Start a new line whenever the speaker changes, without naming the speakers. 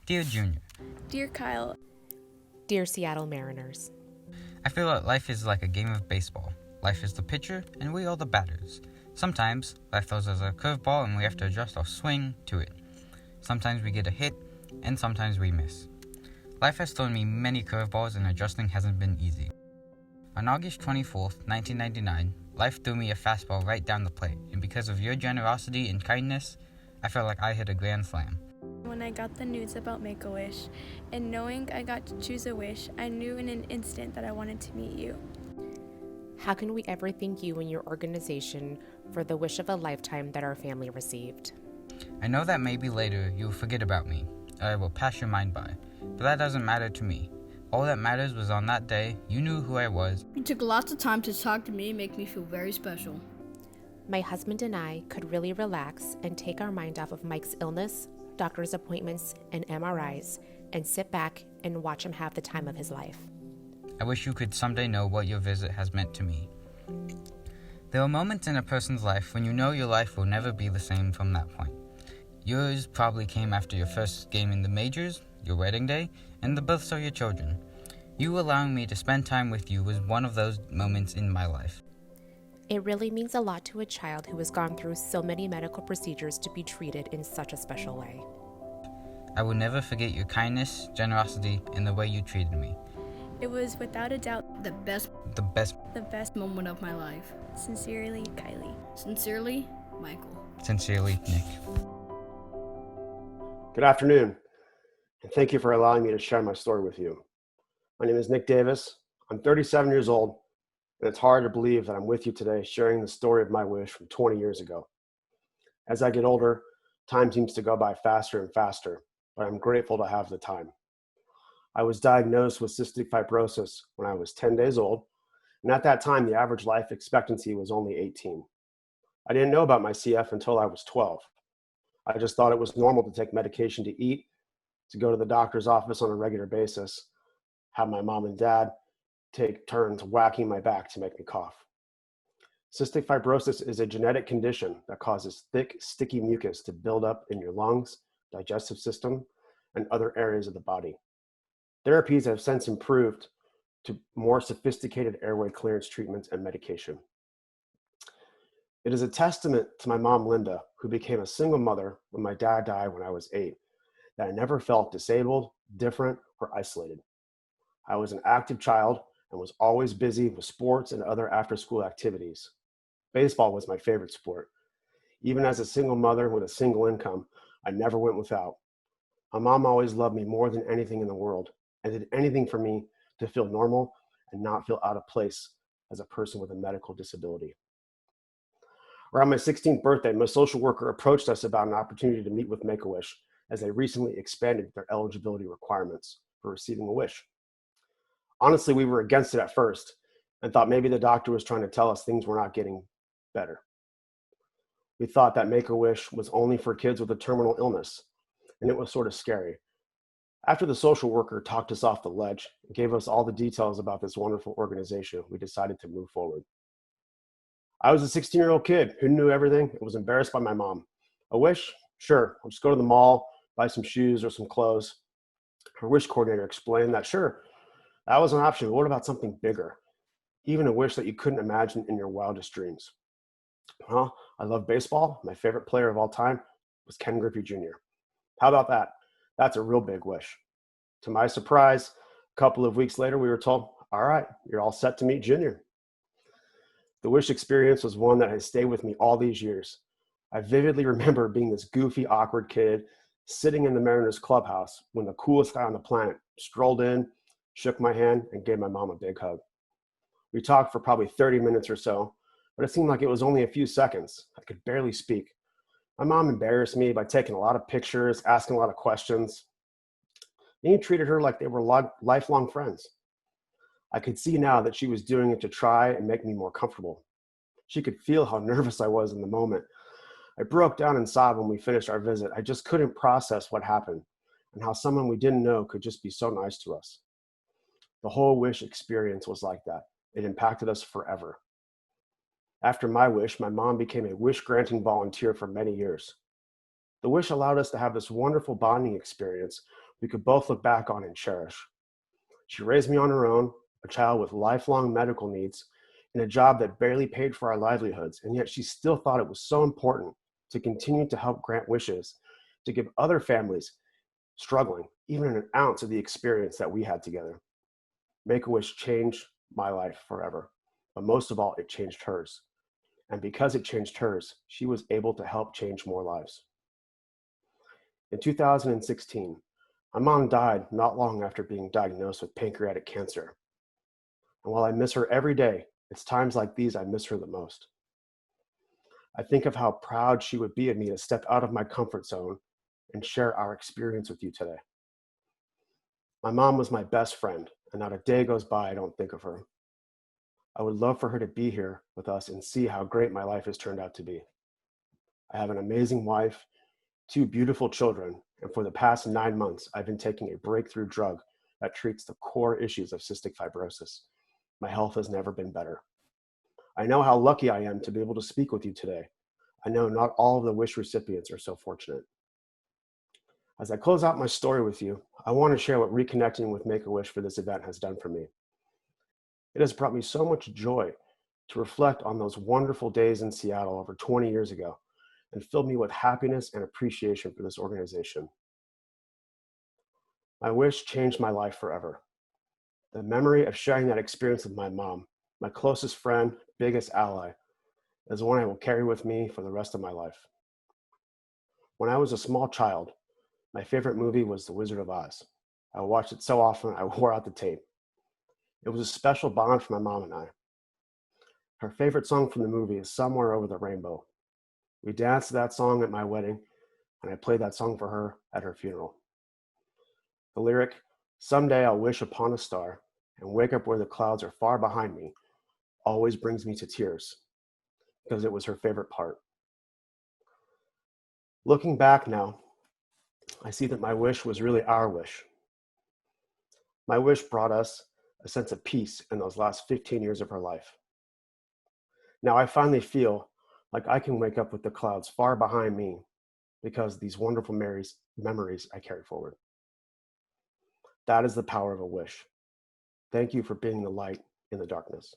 Dear Junior,
Dear Kyle,
Dear Seattle Mariners,
I feel that life is like a game of baseball. Life is the pitcher, and we are the batters. Sometimes, life throws us a curveball and we have to adjust our swing to it. Sometimes we get a hit, and sometimes we miss. Life has thrown me many curveballs and adjusting hasn't been easy. On August 24th, 1999, life threw me a fastball right down the plate, and because of your generosity and kindness, I felt like I hit a grand slam.
when I got the news about Make-A-Wish, and knowing I got to choose a wish, I knew in an instant that I wanted to meet you.
how can we ever thank you and your organization for the wish of a lifetime that our family received?
I know that maybe later you'll forget about me, or I will pass your mind by, but that doesn't matter to me. All that matters was on that day, you knew who I was.
You took lots of time to talk to me and make me feel very special.
My husband and I could really relax and take our mind off of Mike's illness, doctor's appointments, and MRIs, and sit back and watch him have the time of his life.
I wish you could someday know what your visit has meant to me. There are moments in a person's life when you know your life will never be the same from that point. Yours probably came after your first game in the majors, your wedding day, and the births of your children. You allowing me to spend time with you was one of those moments in my life.
It really means a lot to a child who has gone through so many medical procedures to be treated in such a special way.
I will never forget your kindness, generosity, and the way you treated me.
It was without a doubt
The best
The best.
moment of my life.
Sincerely, Kylie.
Sincerely, Michael.
Sincerely, Nick.
Good afternoon, and thank you for allowing me to share my story with you. My name is Nick Davis. I'm 37 years old, and it's hard to believe that I'm with you today sharing the story of my wish from 20 years ago. As I get older, time seems to go by faster and faster, but I'm grateful to have the time. I was diagnosed with cystic fibrosis when I was 10 days old, and at that time, the average life expectancy was only 18. I didn't know about my CF until I was 12. I just thought it was normal to take medication to eat, to go to the doctor's office on a regular basis, have my mom and dad take turns whacking my back to make me cough. Cystic fibrosis is a genetic condition that causes thick, sticky mucus to build up in your lungs, digestive system, and other areas of the body. Therapies have since improved to more sophisticated airway clearance treatments and medication. It is a testament to my mom, Linda, who became a single mother when my dad died when I was 8, that I never felt disabled, different, or isolated. I was an active child and was always busy with sports and other after-school activities. Baseball was my favorite sport. Even as a single mother with a single income, I never went without. My mom always loved me more than anything in the world and did anything for me to feel normal and not feel out of place as a person with a medical disability. Around my 16th birthday, my social worker approached us about an opportunity to meet with Make-A-Wish as they recently expanded their eligibility requirements for receiving a wish. Honestly, we were against it at first and thought maybe the doctor was trying to tell us things were not getting better. We thought that Make-A-Wish was only for kids with a terminal illness, and it was sort of scary. After the social worker talked us off the ledge and gave us all the details about this wonderful organization, we decided to move forward. I was a 16-year-old kid who knew everything and was embarrassed by my mom. A wish? Sure, I'll just go to the mall, buy some shoes or some clothes. Her wish coordinator explained that sure, that was an option, but what about something bigger? Even a wish that you couldn't imagine in your wildest dreams. Well, I love baseball. My favorite player of all time was Ken Griffey Jr. How about that? That's a real big wish. To my surprise, a couple of weeks later, we were told, all right, you're all set to meet Junior. The wish experience was one that has stayed with me all these years. I vividly remember being this goofy, awkward kid sitting in the Mariners clubhouse when the coolest guy on the planet strolled in, shook my hand, and gave my mom a big hug. We talked for probably 30 minutes or so, but it seemed like it was only a few seconds. I could barely speak. My mom embarrassed me by taking a lot of pictures, asking a lot of questions. And he treated her like they were lifelong friends. I could see now that she was doing it to try and make me more comfortable. She could feel how nervous I was in the moment. I broke down and sobbed when we finished our visit. I just couldn't process what happened and how someone we didn't know could just be so nice to us. The whole wish experience was like that. It impacted us forever. After my wish, my mom became a wish-granting volunteer for many years. The wish allowed us to have this wonderful bonding experience we could both look back on and cherish. She raised me on her own, a child with lifelong medical needs, in a job that barely paid for our livelihoods, and yet she still thought it was so important to continue to help grant wishes, to give other families struggling even an ounce of the experience that we had together. Make-A-Wish changed my life forever, but most of all, it changed hers. And because it changed hers, she was able to help change more lives. In 2016, my mom died not long after being diagnosed with pancreatic cancer. And while I miss her every day, it's times like these I miss her the most. I think of how proud she would be of me to step out of my comfort zone and share our experience with you today. My mom was my best friend, and not a day goes by I don't think of her. I would love for her to be here with us and see how great my life has turned out to be. I have an amazing wife, 2 beautiful children, and for the past 9 months, I've been taking a breakthrough drug that treats the core issues of cystic fibrosis. My health has never been better. I know how lucky I am to be able to speak with you today. I know not all of the wish recipients are so fortunate. As I close out my story with you, I want to share what reconnecting with Make-A-Wish for this event has done for me. It has brought me so much joy to reflect on those wonderful days in Seattle over 20 years ago and filled me with happiness and appreciation for this organization. My wish changed my life forever. The memory of sharing that experience with my mom, my closest friend, biggest ally, is one I will carry with me for the rest of my life. When I was a small child, my favorite movie was The Wizard of Oz. I watched it so often I wore out the tape. It was a special bond for my mom and I. Her favorite song from the movie is Somewhere Over the Rainbow. We danced to that song at my wedding, and I played that song for her at her funeral. The lyric, "Someday I'll wish upon a star and wake up where the clouds are far behind me," always brings me to tears because it was her favorite part. Looking back now, I see that my wish was really our wish. My wish brought us a sense of peace in those last 15 years of her life. Now I finally feel like I can wake up with the clouds far behind me because of these wonderful memories I carry forward. That is the power of a wish. Thank you for being the light in the darkness.